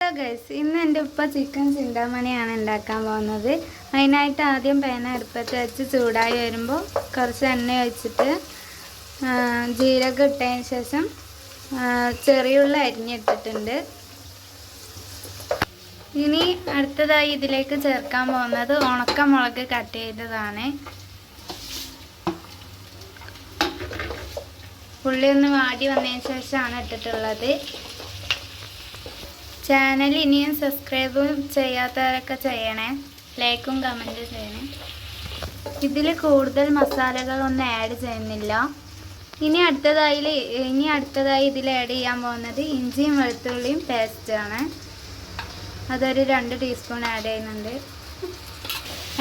Hello guys, ഇന്ന് എൻ്റെ ഉപ്പ ചിക്കൻ ചിന്താമണിയാണ് ഉണ്ടാക്കാൻ പോകുന്നത്. അതിനായിട്ട് ആദ്യം പേന അടുപ്പത്ത് വെച്ച് ചൂടായി വരുമ്പോൾ കുറച്ച് എണ്ണ ഒഴിച്ചിട്ട് ജീരകം ഇട്ടതിന് ശേഷം ചെറിയുള്ളി അരിഞ്ഞിട്ടിട്ടുണ്ട്. ഇനി അടുത്തതായി ഇതിലേക്ക് ചേർക്കാൻ പോകുന്നത് ഉണക്കമുളക് കട്ട് ചെയ്തതാണ്. ഉള്ളി ഒന്ന് വാടി വന്നതിന് ശേഷമാണ് ഇട്ടിട്ടുള്ളത്. ചാനൽ ഇനിയും സബ്സ്ക്രൈബും ചെയ്യാത്തവരൊക്കെ ചെയ്യണേ, ലൈക്കും കമൻറ്റും ചെയ്യണേ. ഇതിൽ കൂടുതൽ മസാലകളൊന്നും ആഡ് ചെയ്യുന്നില്ല. ഇനി അടുത്തതായി ഇതിൽ ആഡ് ചെയ്യാൻ പോകുന്നത് ഇഞ്ചിയും വെളുത്തുള്ളിയും പേസ്റ്റാണ്. അതൊരു 2 ടീസ്പൂൺ ആഡ് ചെയ്യുന്നുണ്ട്.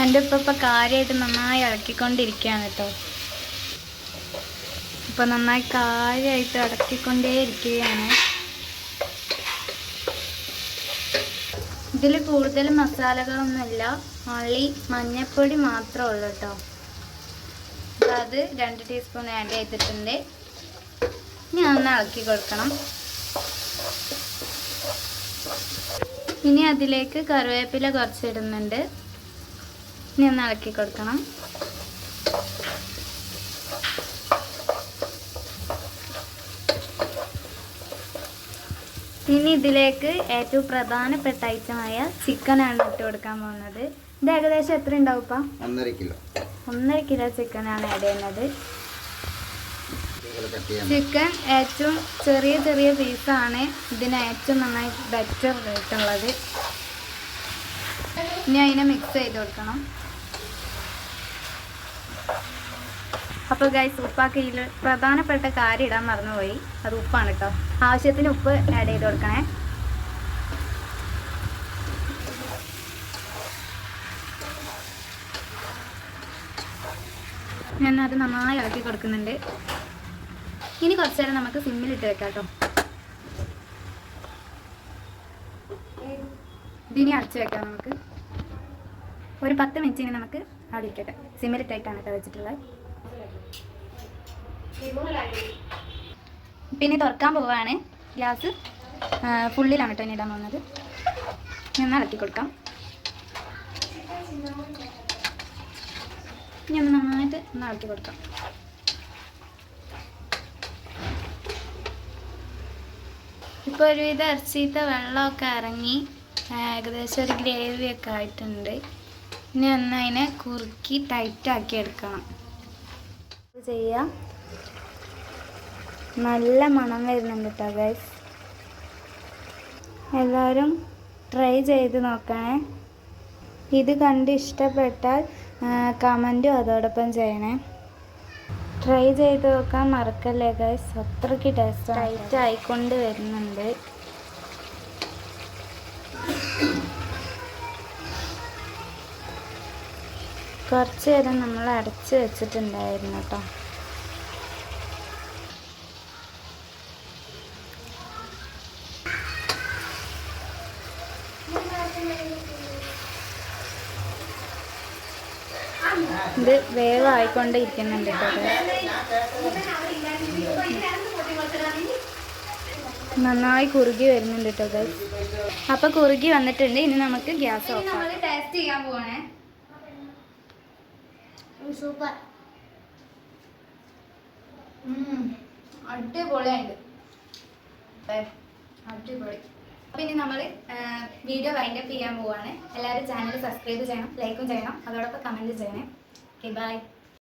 എൻ്റെ ഉപ്പ കാര്യമായിട്ട് നന്നായി ഇളക്കിക്കൊണ്ടിരിക്കുകയാണ് കേട്ടോ. ഇപ്പം നന്നായി കാര്യമായിട്ട് ഇളക്കിക്കൊണ്ടേ ഇരിക്കുകയാണ്. ഇതിൽ കൂടുതൽ മസാലകളൊന്നുമില്ല, ഓൺലി മഞ്ഞൾപ്പൊടി മാത്രമേ ഉള്ളൂ കേട്ടോ. അത് 2 ടീസ്പൂൺ ആഡ് ചെയ്തിട്ടുണ്ട്. ഇനി ഒന്ന് ഇളക്കി കൊടുക്കണം. ഇനി അതിലേക്ക് കറിവേപ്പില കുറച്ചിടുന്നുണ്ട്. ഇനി ഒന്ന് ഇളക്കി കൊടുക്കണം. ഇനി ഇതിലേക്ക് ഏറ്റവും പ്രധാനപ്പെട്ട ഐറ്റമായ ചിക്കനാണ് ഇട്ട് കൊടുക്കാൻ പോകുന്നത്. ഇത് ഏകദേശം എത്ര ഉണ്ടാവും ഇപ്പം? 1.5 കിലോ ചിക്കനാണ് ആഡ് ചെയ്യുന്നത്. ചിക്കൻ ഏറ്റവും ചെറിയ പീസാണ് ഇതിന് ഏറ്റവും നന്നായി ബെറ്റർ ആയിട്ടുള്ളത്. ഇനി അതിനെ മിക്സ് ചെയ്ത് കൊടുക്കണം. അപ്പോൾ ഗൈസ്, ഉപ്പാക്ക് ഇതിൽ പ്രധാനപ്പെട്ട കാര്യം ഇടാൻ മറന്നുപോയി. അത് ഉപ്പാണ് കേട്ടോ. ആവശ്യത്തിന് ഉപ്പ് ആഡ് ചെയ്ത് കൊടുക്കണേ. ഞാൻ അത് നന്നായി ഇളക്കി കൊടുക്കുന്നുണ്ട്. ഇനി കുറച്ച് നേരം നമുക്ക് സിമ്മിലിട്ട് വെക്കാം കേട്ടോ. ഇതിനി അടച്ച് വെക്കാം നമുക്ക്. ഒരു 10 മിനിറ്റിന് നമുക്ക് അവിടെ ഇരിക്കട്ടെ. സിമ്മിലിട്ടായിട്ടാണ് കേട്ടോ വെച്ചിട്ടുള്ളത്. പിന്നെ തുറക്കാൻ പോവാണ്. ഗ്യാസ് ഫുള്ളിലാണ് കേട്ടോ ഇനി ഇടാൻ പോകുന്നത്. ഒന്ന് ഇളക്കി കൊടുക്കാം. ഇനി ഒന്ന് നന്നായിട്ട് ഇളക്കി കൊടുക്കാം. ഇപ്പോൾ ഒരുവിധ ഇറച്ചിത്തെ വെള്ളമൊക്കെ ഇറങ്ങി ഏകദേശം ഒരു ഗ്രേവിയൊക്കെ ആയിട്ടുണ്ട്. ഇനി ഒന്ന് അതിനെ കുറുക്കി ടൈറ്റാക്കി എടുക്കണം. ചെയ്യാം. നല്ല മണം വരുന്നുണ്ട് കേട്ടോ ഗൈസ്. എല്ലാവരും ട്രൈ ചെയ്ത് നോക്കണേ. ഇത് കണ്ട് ഇഷ്ടപ്പെട്ടാൽ കമൻറ്റും അതോടൊപ്പം ചെയ്യണേ. ട്രൈ ചെയ്ത് നോക്കാൻ മറക്കല്ലേ ഗൈസ്. അത്രയ്ക്ക് ടേസ്റ്റ് ടൈറ്റ് ആയിക്കൊണ്ട് വരുന്നുണ്ട്. കുറച്ച് നേരം നമ്മൾ അടച്ച് വെച്ചിട്ടുണ്ടായിരുന്നു കേട്ടോ. ഇത് വേവായിക്കൊണ്ടിരിക്കുന്നുണ്ട് കേട്ടോ. നന്നായി കുറുകി വരുന്നുണ്ട് കേട്ടോ ഗൈസ്. അപ്പോൾ കുറുകി വന്നിട്ടുണ്ട്. ഇനി നമുക്ക് ഗ്യാസ് ഓഫ് ആക്കാം. ടേസ്റ്റ് ചെയ്യാൻ പോവാണേ. സൂപ്പർ, അടിപൊളിയായിട്ട് അടിപൊളി. അപ്പോൾ ഇനി നമ്മൾ വീഡിയോ വൈൻഡപ്പ് ചെയ്യാൻ പോവാണ്. എല്ലാവരും ചാനൽ സബ്സ്ക്രൈബ് ചെയ്യണം, ലൈക്കും ചെയ്യണം, അതോടൊപ്പം കമൻറ്റ് ചെയ്യണേ. Okay, by.